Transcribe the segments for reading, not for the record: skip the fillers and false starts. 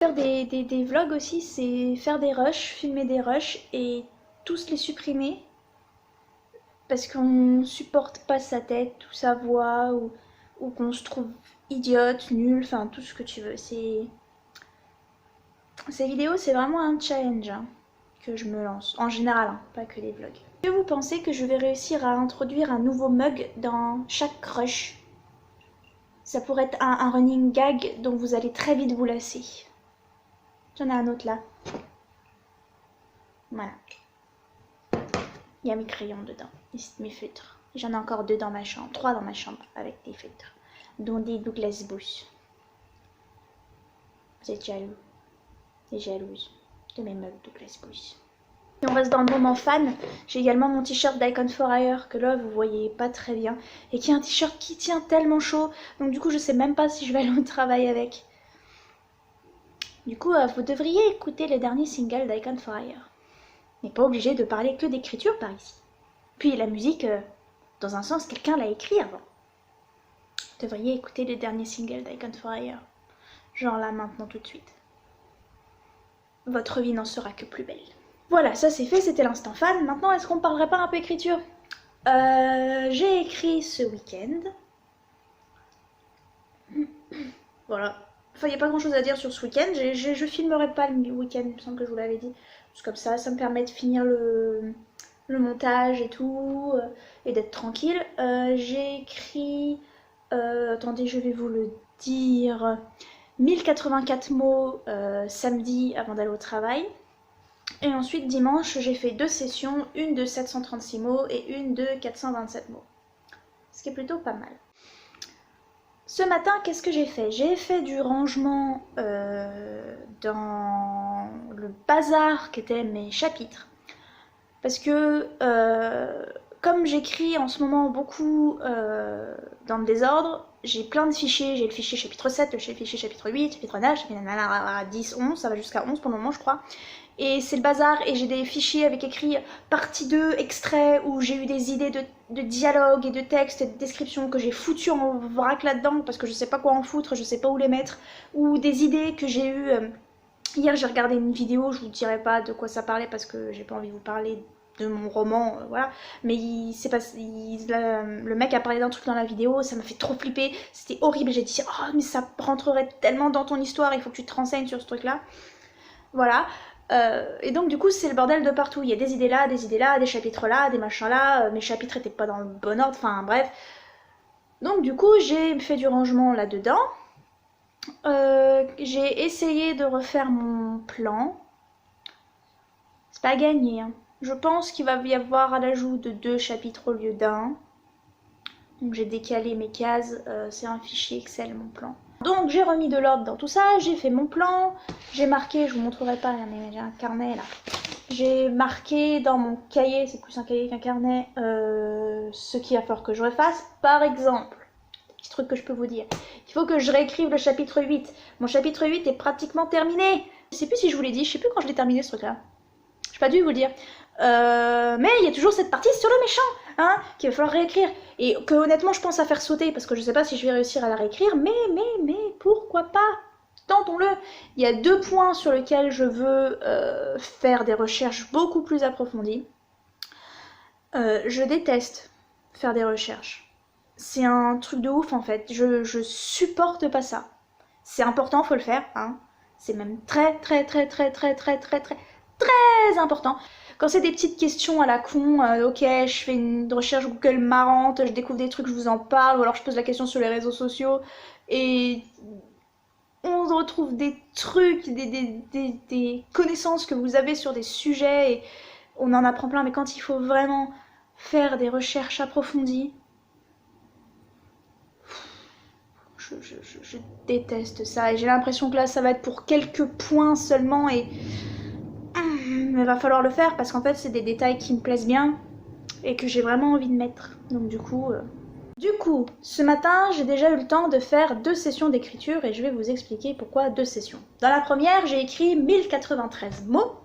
Faire des vlogs aussi, c'est faire des rushs, filmer des rushs et tous les supprimer parce qu'on supporte pas sa tête ou sa voix ou qu'on se trouve idiote, nulle, enfin tout ce que tu veux. Ces vidéos, c'est vraiment un challenge hein, que je me lance, en général, hein, pas que les vlogs. Est-ce que vous pensez que je vais réussir à introduire un nouveau mug dans chaque rush? Ça pourrait être un running gag dont vous allez très vite vous lasser. J'en ai un autre là. Voilà. Il y a mes crayons dedans, mes feutres. J'en ai encore 2 dans ma chambre, 3 dans ma chambre avec des feutres, dont des Douglas Booth. Vous êtes jaloux et jalouse de mes mugs Douglas Booth. Et on reste dans le moment fan. J'ai également mon t-shirt d'Icon for Hire que là vous voyez pas très bien et qui est un t-shirt qui tient tellement chaud. Donc du coup je sais même pas si je vais aller au travail avec. Du coup vous devriez écouter le dernier single d'Icon for Hire. N'est pas obligé de parler que d'écriture par ici. Puis la musique, dans un sens, quelqu'un l'a écrit avant. Vous devriez écouter le dernier single d'Icon for Hire. Genre là, maintenant, tout de suite. Votre vie n'en sera que plus belle. Voilà, ça c'est fait, c'était l'instant fan. Maintenant, est-ce qu'on parlerait pas un peu écriture? J'ai écrit ce week-end. Voilà. Enfin, il n'y a pas grand-chose à dire sur ce week-end. Je filmerai pas le week-end, il me semble que je vous l'avais dit. Juste comme ça me permet de finir le montage et tout, et d'être tranquille. J'ai écrit, attendez, je vais vous le dire, 1084 mots samedi avant d'aller au travail. Et ensuite, dimanche, j'ai fait 2 sessions, une de 736 mots et une de 427 mots. Ce qui est plutôt pas mal. Ce matin, qu'est-ce que j'ai fait? J'ai fait du rangement dans le bazar qu'étaient mes chapitres. Parce que comme j'écris en ce moment beaucoup dans le désordre, j'ai plein de fichiers. J'ai le fichier chapitre 7, le fichier chapitre 8, chapitre 9, chapitre 10, 11, ça va jusqu'à 11 pour le moment je crois. Et c'est le bazar et j'ai des fichiers avec écrit partie 2, extrait, où j'ai eu des idées de dialogue et de texte et de description que j'ai foutu en vrac là-dedans parce que je sais pas quoi en foutre, je sais pas où les mettre. Ou des idées que j'ai eues... hier j'ai regardé une vidéo, je vous dirai pas de quoi ça parlait parce que j'ai pas envie de vous parler de mon roman, voilà. Mais le mec a parlé d'un truc dans la vidéo, ça m'a fait trop flipper, c'était horrible. J'ai dit, oh mais ça rentrerait tellement dans ton histoire, il faut que tu te renseignes sur ce truc-là. Voilà. Et donc du coup c'est le bordel de partout, il y a des idées là, des chapitres là, des machins là, mes chapitres étaient pas dans le bon ordre, enfin bref. Donc du coup j'ai fait du rangement là-dedans, j'ai essayé de refaire mon plan, c'est pas gagné, hein. Je pense qu'il va y avoir à l'ajout de 2 chapitres au lieu d'un, donc j'ai décalé mes cases, c'est un fichier Excel mon plan. Donc j'ai remis de l'ordre dans tout ça, j'ai fait mon plan, j'ai marqué, je vous montrerai pas, mais j'ai un carnet là. J'ai marqué dans mon cahier, c'est plus un cahier qu'un carnet, ce qu'il va falloir que je refasse. Par exemple, petit truc que je peux vous dire, il faut que je réécrive le chapitre 8. Mon chapitre 8 est pratiquement terminé. Je sais plus si je vous l'ai dit, je sais plus quand je l'ai terminé ce truc là. J'ai pas dû vous le dire. Mais il y a toujours cette partie sur le méchant, hein, qu'il va falloir réécrire. Et que honnêtement je pense à faire sauter parce que je sais pas si je vais réussir à la réécrire, mais pourquoi pas? Tentons-le. Il y a 2 points sur lesquels je veux faire des recherches beaucoup plus approfondies. Je déteste faire des recherches. C'est un truc de ouf en fait. Je supporte pas ça. C'est important, faut le faire, hein. C'est même très important. Quand c'est des petites questions à la con, ok, je fais une recherche Google marrante, je découvre des trucs, je vous en parle, ou alors je pose la question sur les réseaux sociaux, et on retrouve des trucs, des connaissances que vous avez sur des sujets, et on en apprend plein, mais quand il faut vraiment faire des recherches approfondies, je déteste ça, et j'ai l'impression que là, ça va être pour quelques points seulement, et... mais va falloir le faire parce qu'en fait c'est des détails qui me plaisent bien et que j'ai vraiment envie de mettre. Donc du coup, ce matin j'ai déjà eu le temps de faire 2 sessions d'écriture et je vais vous expliquer pourquoi 2 sessions. Dans la première j'ai écrit 1093 mots,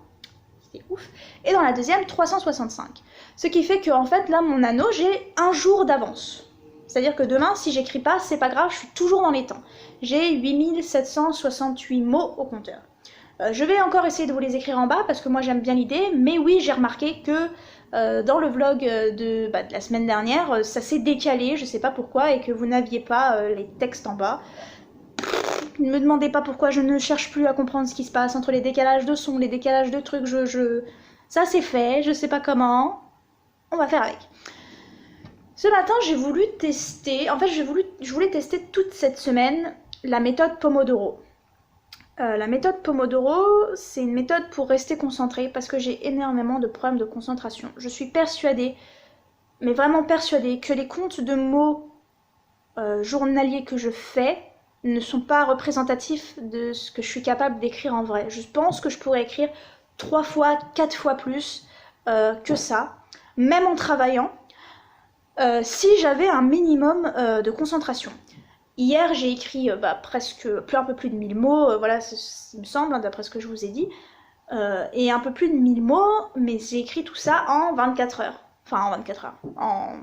c'est ouf, et dans la deuxième 365. Ce qui fait que en fait là mon anneau j'ai un jour d'avance. C'est-à-dire que demain, si j'écris pas, c'est pas grave, je suis toujours dans les temps. J'ai 8768 mots au compteur. Je vais encore essayer de vous les écrire en bas parce que moi j'aime bien l'idée, mais oui, j'ai remarqué que dans le vlog de la semaine dernière, ça s'est décalé, je sais pas pourquoi, et que vous n'aviez pas les textes en bas. Ne me demandez pas pourquoi, je ne cherche plus à comprendre ce qui se passe entre les décalages de sons, les décalages de trucs, ça c'est fait, je sais pas comment, on va faire avec. Ce matin, j'ai voulu tester, en fait je voulais tester toute cette semaine la méthode Pomodoro. La méthode Pomodoro, c'est une méthode pour rester concentré parce que j'ai énormément de problèmes de concentration. Je suis persuadée, mais vraiment persuadée, que les comptes de mots journaliers que je fais ne sont pas représentatifs de ce que je suis capable d'écrire en vrai. Je pense que je pourrais écrire 3 fois, 4 fois plus que ça, même en travaillant, si j'avais un minimum de concentration. Hier, j'ai écrit presque un peu plus de 1000 mots, voilà, il me semble, hein, d'après ce que je vous ai dit. Et un peu plus de 1000 mots, mais j'ai écrit tout ça en 24 heures. Enfin, en 24 heures. En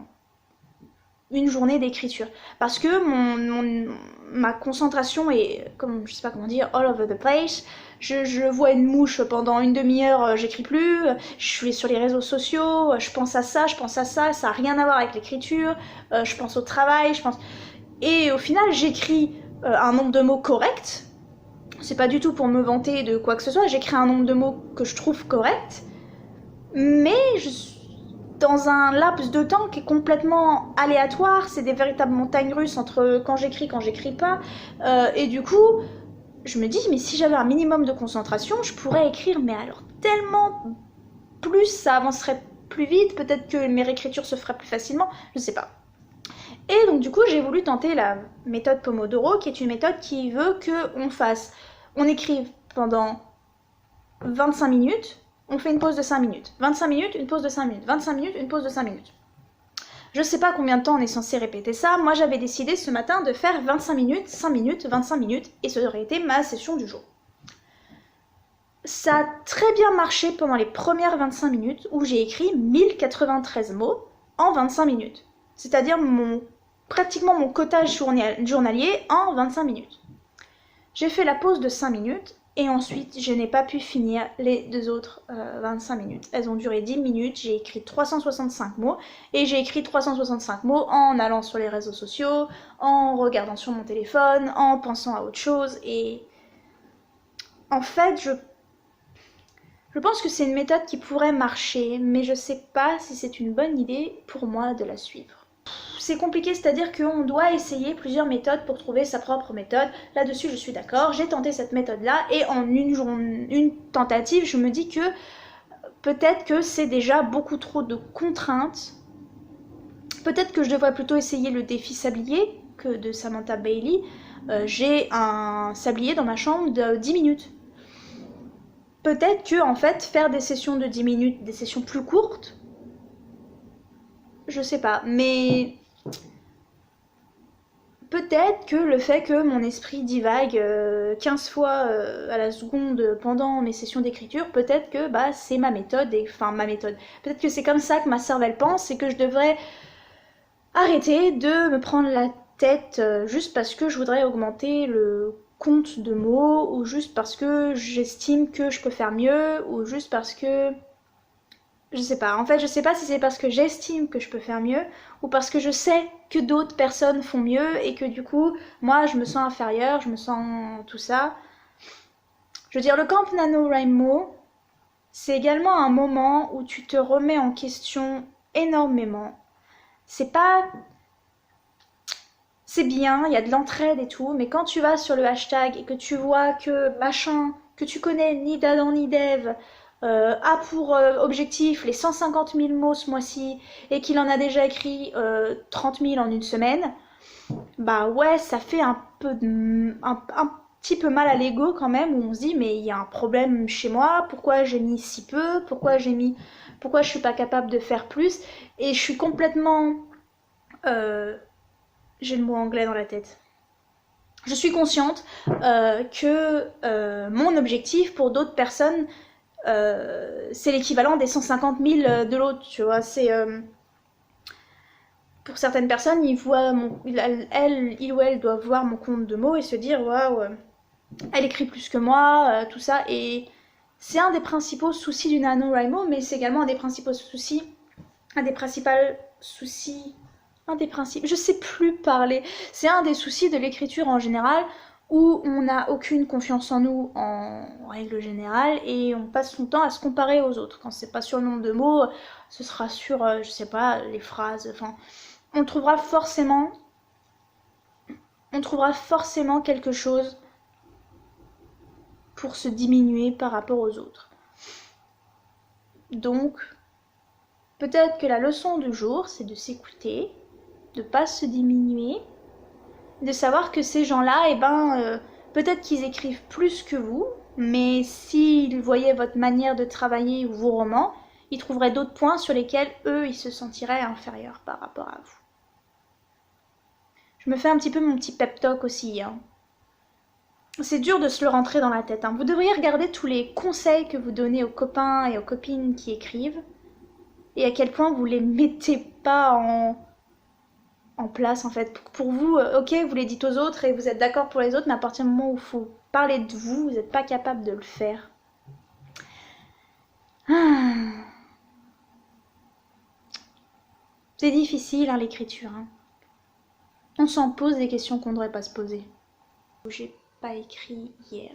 une journée d'écriture. Parce que ma concentration est, comme je sais pas comment dire, all over the place. Je vois une mouche pendant une demi-heure, j'écris plus. Je suis sur les réseaux sociaux, je pense à ça n'a rien à voir avec l'écriture. Je pense au travail, je pense... Et au final, j'écris un nombre de mots correct. C'est pas du tout pour me vanter de quoi que ce soit. J'écris un nombre de mots que je trouve correct. Mais dans un laps de temps qui est complètement aléatoire. C'est des véritables montagnes russes entre quand j'écris pas. Et du coup, je me dis, mais si j'avais un minimum de concentration, je pourrais écrire, mais alors tellement plus, ça avancerait plus vite. Peut-être que mes réécritures se feraient plus facilement. Je sais pas. Et donc du coup j'ai voulu tenter la méthode Pomodoro, qui est une méthode qui veut on écrive pendant 25 minutes, on fait une pause de 5 minutes, 25 minutes, une pause de 5 minutes, 25 minutes, une pause de 5 minutes. Je sais pas combien de temps on est censé répéter ça, moi j'avais décidé ce matin de faire 25 minutes, 5 minutes, 25 minutes, et ça aurait été ma session du jour. Ça a très bien marché pendant les premières 25 minutes, où j'ai écrit 1093 mots en 25 minutes. C'est-à-dire pratiquement mon quota journalier en 25 minutes. J'ai fait la pause de 5 minutes et ensuite je n'ai pas pu finir les 2 autres 25 minutes. Elles ont duré 10 minutes, j'ai écrit 365 mots et j'ai écrit 365 mots en allant sur les réseaux sociaux, en regardant sur mon téléphone, en pensant à autre chose et en fait je pense que c'est une méthode qui pourrait marcher, mais je sais pas si c'est une bonne idée pour moi de la suivre. C'est compliqué, c'est-à-dire qu'on doit essayer plusieurs méthodes pour trouver sa propre méthode. Là-dessus, je suis d'accord. J'ai tenté cette méthode-là et en une tentative, je me dis que peut-être que c'est déjà beaucoup trop de contraintes. Peut-être que je devrais plutôt essayer le défi sablier que de Samantha Bailey. J'ai un sablier dans ma chambre de 10 minutes. Peut-être que, en fait, faire des sessions de 10 minutes, des sessions plus courtes, je sais pas, mais peut-être que le fait que mon esprit divague 15 fois à la seconde pendant mes sessions d'écriture, peut-être que c'est ma méthode, peut-être que c'est comme ça que ma cervelle pense et que je devrais arrêter de me prendre la tête juste parce que je voudrais augmenter le compte de mots ou juste parce que j'estime que je peux faire mieux ou juste parce que... Je sais pas, en fait je sais pas si c'est parce que j'estime que je peux faire mieux ou parce que je sais que d'autres personnes font mieux et que du coup moi je me sens inférieure, je me sens tout ça. Je veux dire, le camp NaNoWriMo, c'est également un moment où tu te remets en question énormément. C'est pas... C'est bien, il y a de l'entraide et tout, mais quand tu vas sur le hashtag et que tu vois que machin, que tu connais ni d'Adam ni d'Ève, a pour objectif les 150 000 mots ce mois-ci et qu'il en a déjà écrit 30 000 en une semaine, bah ouais, ça fait un petit peu mal à l'ego quand même, où on se dit mais il y a un problème chez moi, pourquoi j'ai mis si peu, pourquoi je suis pas capable de faire plus, et je suis complètement... j'ai le mot anglais dans la tête. Je suis consciente que mon objectif pour d'autres personnes, c'est l'équivalent des 150 000 de l'autre, tu vois, pour certaines personnes, ils voient il ou elle doit voir mon compte de mots et se dire waouh, elle écrit plus que moi, tout ça. Et c'est un des principaux soucis du NaNoWriMo, mais c'est également un des principaux soucis, je sais plus parler. C'est un des soucis de l'écriture en général, où on n'a aucune confiance en nous en règle générale et on passe son temps à se comparer aux autres. Quand c'est pas sur le nombre de mots, ce sera sur, je sais pas, les phrases. Enfin, on trouvera forcément quelque chose pour se diminuer par rapport aux autres. Donc, peut-être que la leçon du jour, c'est de s'écouter, de pas se diminuer, de savoir que ces gens-là, peut-être qu'ils écrivent plus que vous, mais s'ils voyaient votre manière de travailler ou vos romans, ils trouveraient d'autres points sur lesquels eux, ils se sentiraient inférieurs par rapport à vous. Je me fais un petit peu mon petit pep talk aussi, hein. C'est dur de se le rentrer dans la tête, hein. Vous devriez regarder tous les conseils que vous donnez aux copains et aux copines qui écrivent, et à quel point vous les mettez pas en place en fait. Pour vous, ok, vous les dites aux autres et vous êtes d'accord pour les autres, mais à partir du moment où il faut parler de vous, vous n'êtes pas capable de le faire. C'est difficile, hein, l'écriture, hein. On s'en pose des questions qu'on ne devrait pas se poser. J'ai pas écrit hier.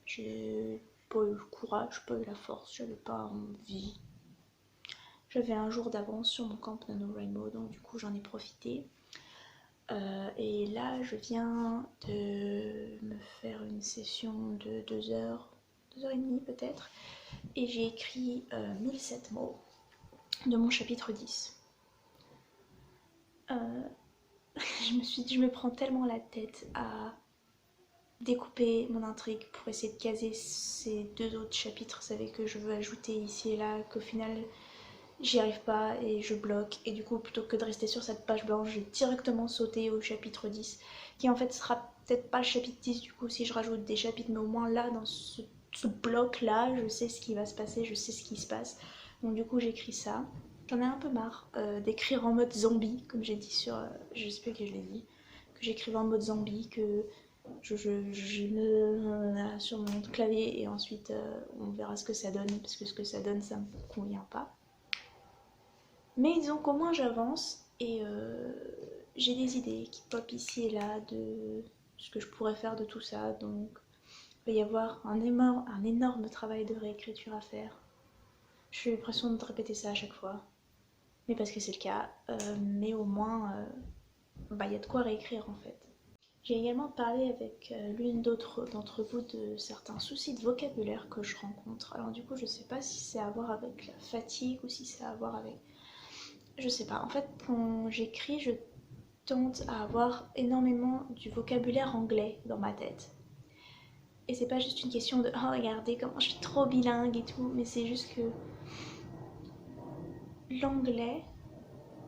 J'ai pas eu le courage, pas eu la force, j'avais pas envie. J'avais un jour d'avance sur mon camp NaNoWriMo, donc du coup j'en ai profité. Et là, je viens de me faire une session de 2 heures, 2h30 peut-être, et j'ai écrit 1007 mots de mon chapitre 10. Je me suis dit, je me prends tellement la tête à découper mon intrigue pour essayer de caser ces 2 autres chapitres, vous savez, que je veux ajouter ici et là, qu'au final j'y arrive pas et je bloque, et du coup plutôt que de rester sur cette page blanche, j'ai directement sauté au chapitre 10, qui en fait sera peut-être pas le chapitre 10 du coup si je rajoute des chapitres, mais au moins là dans ce bloc là je sais ce qui va se passer, je sais ce qui se passe, donc du coup j'écris ça. J'en ai un peu marre d'écrire en mode zombie, comme j'ai dit sur, je sais plus que je l'ai dit, que j'écrivais en mode zombie, que je me sur mon clavier et ensuite on verra ce que ça donne, parce que ce que ça donne ça me convient pas. Mais disons qu'au moins j'avance et j'ai des idées qui pop ici et là de ce que je pourrais faire de tout ça. Donc il va y avoir un énorme travail de réécriture à faire. J'ai l'impression de répéter ça à chaque fois. Mais parce que c'est le cas. Mais au moins, il y a de quoi réécrire en fait. J'ai également parlé avec l'une d'entre vous de certains soucis de vocabulaire que je rencontre. Alors du coup je sais pas si c'est à voir avec la fatigue ou si c'est à voir avec... Je sais pas, en fait quand j'écris je tente à avoir énormément du vocabulaire anglais dans ma tête. Et c'est pas juste une question de oh regardez comment je suis trop bilingue et tout, mais c'est juste que l'anglais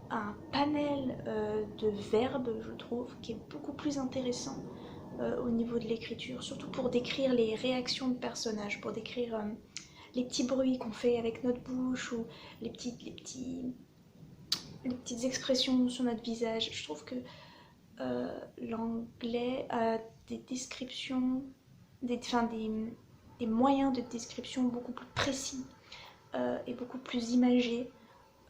a un panel de verbes, je trouve, qui est beaucoup plus intéressant au niveau de l'écriture, surtout pour décrire les réactions de personnages, pour décrire les petits bruits qu'on fait avec notre bouche ou les petites expressions sur notre visage. Je trouve que l'anglais a des descriptions, des moyens de description beaucoup plus précis et beaucoup plus imagés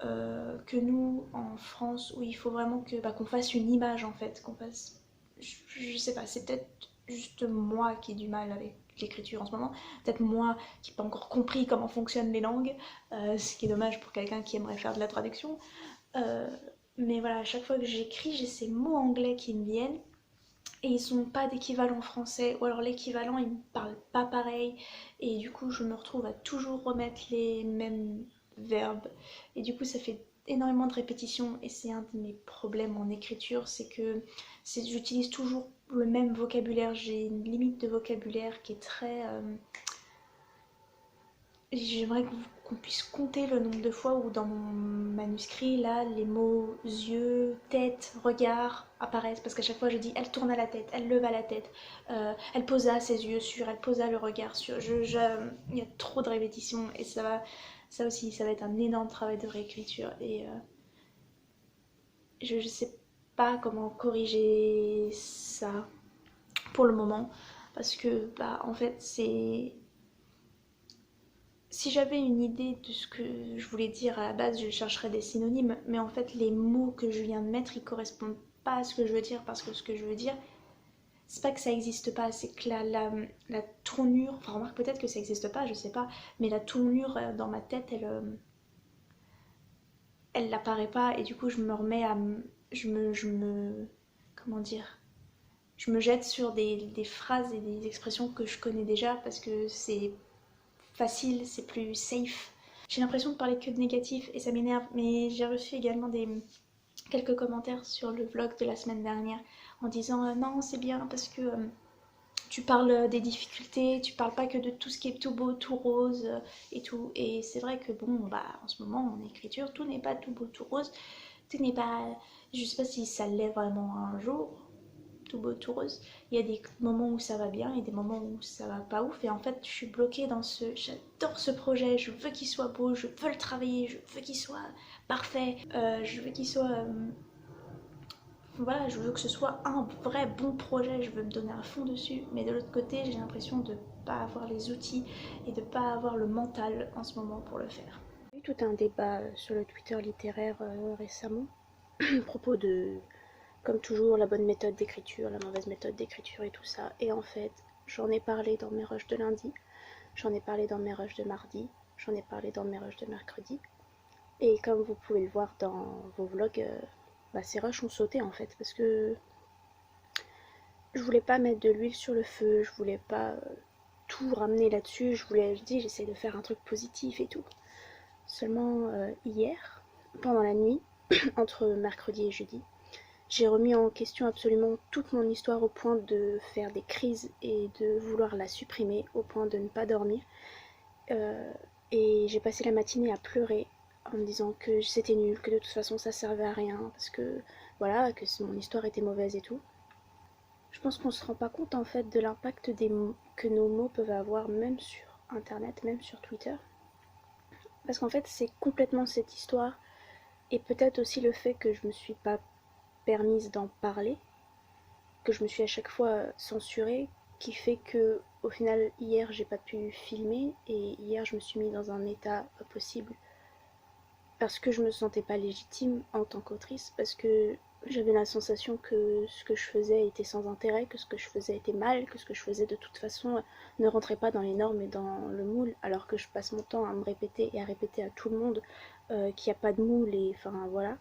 que nous en France, où il faut vraiment qu'on fasse une image en fait, qu'on fasse... Je sais pas, c'est peut-être juste moi qui ai du mal avec l'écriture en ce moment, peut-être moi qui n'ai pas encore compris comment fonctionnent les langues, ce qui est dommage pour quelqu'un qui aimerait faire de la traduction. Mais voilà, à chaque fois que j'écris, j'ai ces mots anglais qui me viennent et ils n'ont pas d'équivalent français, ou alors l'équivalent il me parle pas pareil, et du coup je me retrouve à toujours remettre les mêmes verbes, et du coup ça fait énormément de répétitions, et c'est un de mes problèmes en écriture, c'est que j'utilise toujours le même vocabulaire, j'ai une limite de vocabulaire qui est très... J'aimerais qu'on puisse compter le nombre de fois où dans mon manuscrit, là, les mots yeux, tête, regard apparaissent. Parce qu'à chaque fois, je dis elle tourna la tête, elle leva la tête, elle posa ses yeux sur, elle posa le regard sur. Il y a trop de répétitions et ça aussi, ça va être un énorme travail de réécriture. Et je sais pas comment corriger ça pour le moment. Parce que, bah, en fait, c'est. Si j'avais une idée de ce que je voulais dire à la base, je chercherais des synonymes. Mais en fait, les mots que je viens de mettre, ils correspondent pas à ce que je veux dire. Parce que ce que je veux dire, c'est pas que ça existe pas, c'est que la tournure. Enfin, remarque, peut-être que ça existe pas, je sais pas. Mais la tournure dans ma tête, elle n'apparaît pas. Et du coup, je me remets à. Comment dire? Je me jette sur des phrases et des expressions que je connais déjà parce que c'est facile, c'est plus safe. J'ai l'impression de parler que de négatif et ça m'énerve, mais j'ai reçu également quelques commentaires sur le vlog de la semaine dernière en disant non, c'est bien parce que tu parles des difficultés, tu parles pas que de tout ce qui est tout beau, tout rose et tout. Et c'est vrai que bon, bah en ce moment en écriture, tout n'est pas tout beau, tout rose, tout n'est pas. Je sais pas si ça l'est vraiment un jour, tout beau, tout rose. Il y a des moments où ça va bien et des moments où ça va pas ouf. Et en fait, je suis bloquée dans ce. J'adore ce projet, je veux qu'il soit beau, je veux le travailler, je veux qu'il soit parfait, je veux qu'il soit. Voilà, je veux que ce soit un vrai bon projet, je veux me donner à fond dessus. Mais de l'autre côté, j'ai l'impression de pas avoir les outils et de pas avoir le mental en ce moment pour le faire. Il y a eu tout un débat sur le Twitter littéraire récemment à propos de, comme toujours, la bonne méthode d'écriture, la mauvaise méthode d'écriture et tout ça. Et en fait, j'en ai parlé dans mes rushs de lundi, j'en ai parlé dans mes rushs de mardi, j'en ai parlé dans mes rushs de mercredi. Et comme vous pouvez le voir dans vos vlogs, bah, ces rushs ont sauté en fait, parce que je voulais pas mettre de l'huile sur le feu, je voulais pas tout ramener là-dessus, je dis, j'essaie de faire un truc positif et tout. Seulement hier, pendant la nuit, entre mercredi et jeudi, j'ai remis en question absolument toute mon histoire au point de faire des crises et de vouloir la supprimer, au point de ne pas dormir. Euh, et j'ai passé la matinée à pleurer en me disant que c'était nul, que de toute façon ça servait à rien, parce que voilà, que mon histoire était mauvaise et tout. Je pense qu'on se rend pas compte en fait de l'impact que nos mots peuvent avoir même sur internet, même sur Twitter. Parce qu'en fait c'est complètement cette histoire et peut-être aussi le fait que je me suis pas permise d'en parler, que je me suis à chaque fois censurée, qui fait que au final hier j'ai pas pu filmer et hier je me suis mis dans un état pas possible parce que je me sentais pas légitime en tant qu'autrice, parce que j'avais la sensation que ce que je faisais était sans intérêt, que ce que je faisais était mal, que ce que je faisais de toute façon ne rentrait pas dans les normes et dans le moule, alors que je passe mon temps à me répéter et à répéter à tout le monde qu'il n'y a pas de moule et enfin voilà.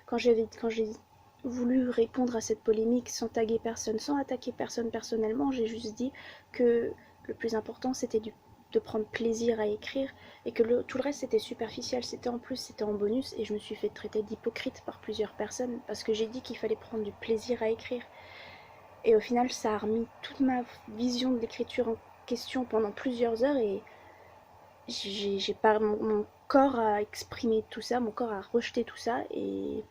Quand j'ai voulu répondre à cette polémique sans taguer personne, sans attaquer personne personnellement, j'ai juste dit que le plus important c'était de prendre plaisir à écrire et que tout le reste c'était superficiel, c'était en bonus et je me suis fait traiter d'hypocrite par plusieurs personnes parce que j'ai dit qu'il fallait prendre du plaisir à écrire. Et au final ça a remis toute ma vision de l'écriture en question pendant plusieurs heures et j'ai pas mon corps a exprimé tout ça, mon corps a rejeté tout ça et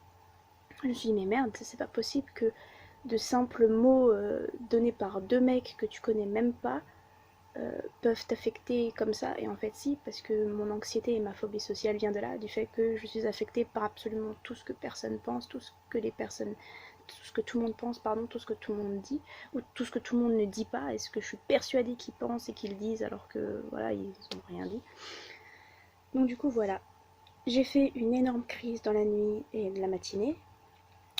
je me suis dit mais merde, c'est pas possible que de simples mots donnés par deux mecs que tu connais même pas peuvent t'affecter comme ça. Et en fait si, parce que mon anxiété et ma phobie sociale vient de là, du fait que je suis affectée par absolument tout ce que personne pense, tout ce que les personnes, tout ce que tout le monde pense, pardon, tout ce que tout le monde dit, ou tout ce que tout le monde ne dit pas, et ce que je suis persuadée qu'ils pensent et qu'ils disent alors que voilà, ils n'ont rien dit. Donc du coup voilà, j'ai fait une énorme crise dans la nuit et la matinée.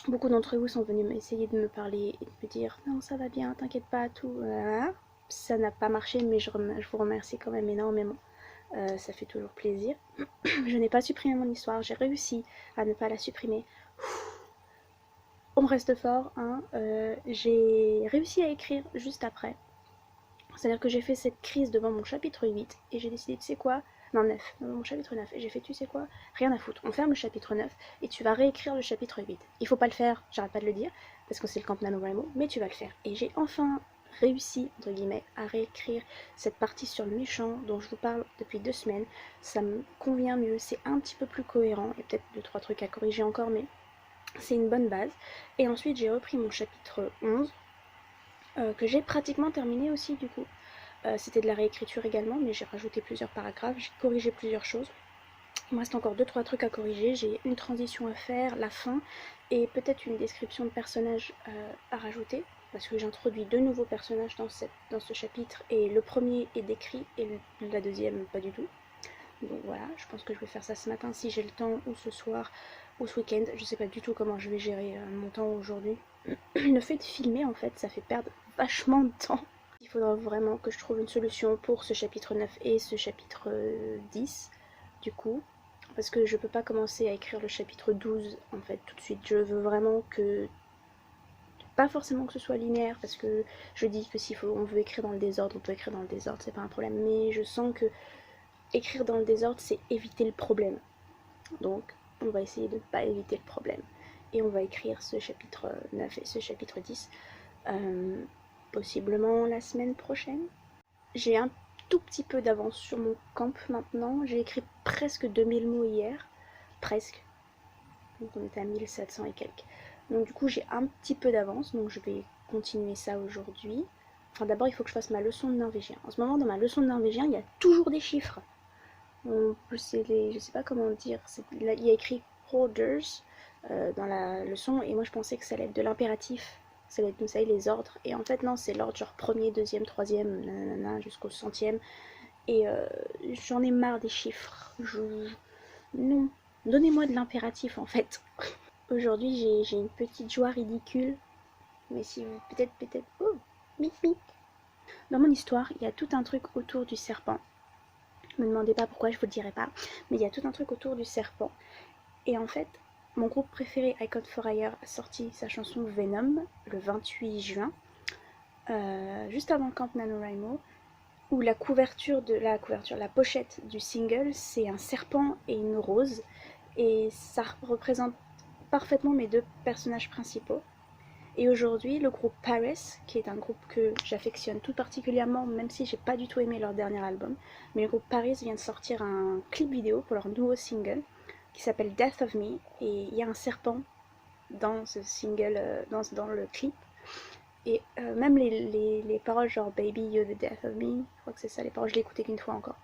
Beaucoup d'entre vous sont venus essayer de me parler et de me dire non ça va bien, t'inquiète pas, tout. Ça n'a pas marché mais je vous remercie quand même énormément. Ça fait toujours plaisir. Je n'ai pas supprimé mon histoire, j'ai réussi à ne pas la supprimer. On reste fort, hein. J'ai réussi à écrire juste après. C'est-à-dire que j'ai fait cette crise devant mon chapitre 8 et j'ai décidé, tu sais quoi, non 9, mon chapitre 9, et j'ai fait, tu sais quoi, rien à foutre, on ferme le chapitre 9 et tu vas réécrire le chapitre 8. Il faut pas le faire, j'arrête pas de le dire, parce que c'est le Camp NaNoWriMo, mais tu vas le faire. Et j'ai enfin réussi, entre guillemets, à réécrire cette partie sur le méchant dont je vous parle depuis 2 semaines. Ça me convient mieux, c'est un petit peu plus cohérent, il y a peut-être 2-3 trucs à corriger encore, mais c'est une bonne base. Et ensuite j'ai repris mon chapitre 11, que j'ai pratiquement terminé aussi du coup. C'était de la réécriture également, mais j'ai rajouté plusieurs paragraphes, j'ai corrigé plusieurs choses. Il me reste encore 2-3 trucs à corriger, j'ai une transition à faire, la fin, et peut-être une description de personnage à rajouter, parce que j'introduis 2 nouveaux personnages dans ce chapitre, et le premier est décrit et la deuxième pas du tout. Donc voilà, je pense que je vais faire ça ce matin si j'ai le temps, ou ce soir, ou ce week-end. Je sais pas du tout comment je vais gérer mon temps aujourd'hui. Le fait de filmer, en fait, ça fait perdre vachement de temps. Il faudra vraiment que je trouve une solution pour ce chapitre 9 et ce chapitre 10, du coup. Parce que je peux pas commencer à écrire le chapitre 12, en fait, tout de suite. Je veux vraiment que... Pas forcément que ce soit linéaire, parce que je dis que on veut écrire dans le désordre, on peut écrire dans le désordre, c'est pas un problème. Mais je sens que écrire dans le désordre, c'est éviter le problème. Donc, on va essayer de ne pas éviter le problème. Et on va écrire ce chapitre 9 et ce chapitre 10, possiblement la semaine prochaine. J'ai un tout petit peu d'avance sur mon camp maintenant. J'ai écrit presque 2000 mots hier. Presque. Donc on était à 1700 et quelques. Donc du coup, j'ai un petit peu d'avance. Donc je vais continuer ça aujourd'hui. Enfin, d'abord, il faut que je fasse ma leçon de norvégien. En ce moment, dans ma leçon de norvégien, il y a toujours des chiffres. Je sais pas comment dire, il y a écrit orders dans la leçon, et moi je pensais que ça allait être de l'impératif, ça allait être, vous savez, les ordres, et en fait non, c'est l'ordre genre premier, deuxième, troisième, nanana, jusqu'au centième, et j'en ai marre des chiffres, non, donnez-moi de l'impératif en fait. Aujourd'hui j'ai une petite joie ridicule, mais si vous, peut-être, oh, bip bip. Dans mon histoire, il y a tout un truc autour du serpent. Ne me demandez pas pourquoi, je vous le dirai pas. Mais il y a tout un truc autour du serpent. Et en fait, mon groupe préféré, Icon for Hire, a sorti sa chanson Venom le 28 juin, juste avant Camp NaNoWriMo, où la pochette du single, c'est un serpent et une rose. Et ça représente parfaitement mes 2 personnages principaux. Et aujourd'hui, le groupe Paris, qui est un groupe que j'affectionne tout particulièrement, même si j'ai pas du tout aimé leur dernier album, mais le groupe Paris vient de sortir un clip vidéo pour leur nouveau single qui s'appelle Death of Me, et il y a un serpent dans ce single, dans le clip. Et même les paroles genre Baby, you're the death of me, je crois que c'est ça les paroles, je l'ai écouté qu'une fois encore.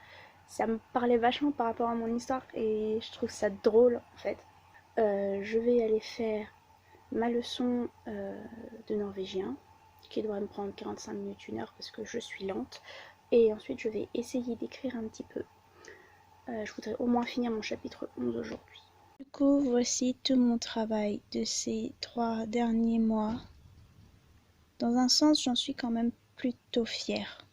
Ça me parlait vachement par rapport à mon histoire et je trouve ça drôle en fait. Je vais aller faire ma leçon de norvégien, qui devrait me prendre 45 minutes, 1 heure, parce que je suis lente. Et ensuite, je vais essayer d'écrire un petit peu. Je voudrais au moins finir mon chapitre 11 aujourd'hui. Du coup, voici tout mon travail de ces 3 derniers mois. Dans un sens, j'en suis quand même plutôt fière.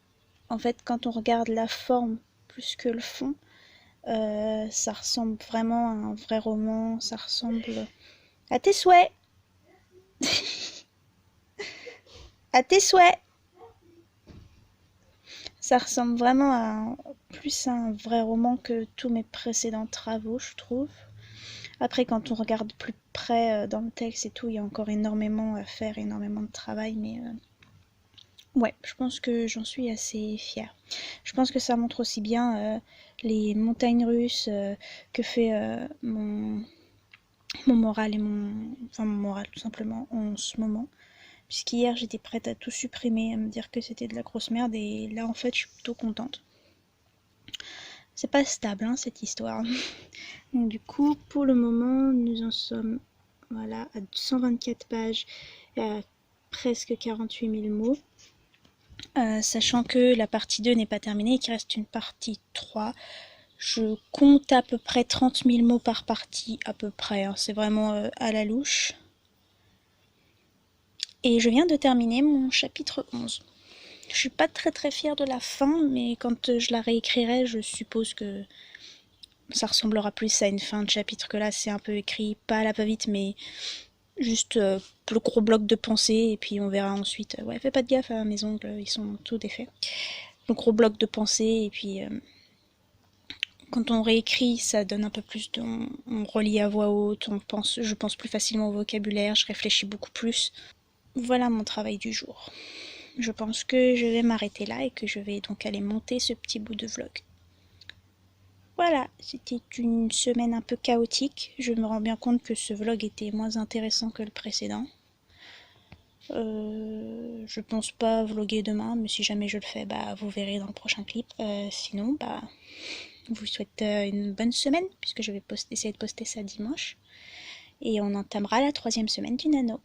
En fait, quand on regarde la forme plus que le fond, ça ressemble vraiment à un vrai roman, ça ressemble à tes souhaits. À tes souhaits. Ça ressemble vraiment plus à un vrai roman que tous mes précédents travaux, je trouve. Après, quand on regarde plus près dans le texte et tout, il y a encore énormément à faire, énormément de travail, mais ouais, je pense que j'en suis assez fière. Je pense que ça montre aussi bien les montagnes russes que fait mon moral enfin mon moral tout simplement en ce moment. Puisqu'hier j'étais prête à tout supprimer, à me dire que c'était de la grosse merde, et là en fait je suis plutôt contente. C'est pas stable hein, cette histoire. Donc du coup pour le moment nous en sommes voilà, à 124 pages et à presque 48 000 mots. Sachant que la partie 2 n'est pas terminée et qu'il reste une partie 3. Je compte à peu près 30 000 mots par partie, à peu près, hein. C'est vraiment à la louche. Et je viens de terminer mon chapitre 11. Je suis pas très fière de la fin, mais quand je la réécrirai, je suppose que ça ressemblera plus à une fin de chapitre, que là c'est un peu écrit, pas à la va-vite, mais juste le gros bloc de pensée, et puis on verra ensuite. Ouais, fais pas de gaffe, hein, mes ongles, ils sont tout défaits. Le gros bloc de pensée, et puis quand on réécrit, ça donne un peu plus de... On relit à voix haute, je pense plus facilement au vocabulaire, je réfléchis beaucoup plus. Voilà mon travail du jour. Je pense que je vais m'arrêter là et que je vais donc aller monter ce petit bout de vlog. Voilà, c'était une semaine un peu chaotique. Je me rends bien compte que ce vlog était moins intéressant que le précédent. Je pense pas vlogger demain, mais si jamais je le fais, bah vous verrez dans le prochain clip. Sinon, bah je vous souhaite une bonne semaine, puisque je vais essayer de poster ça dimanche. et on entamera la 3e semaine du nano.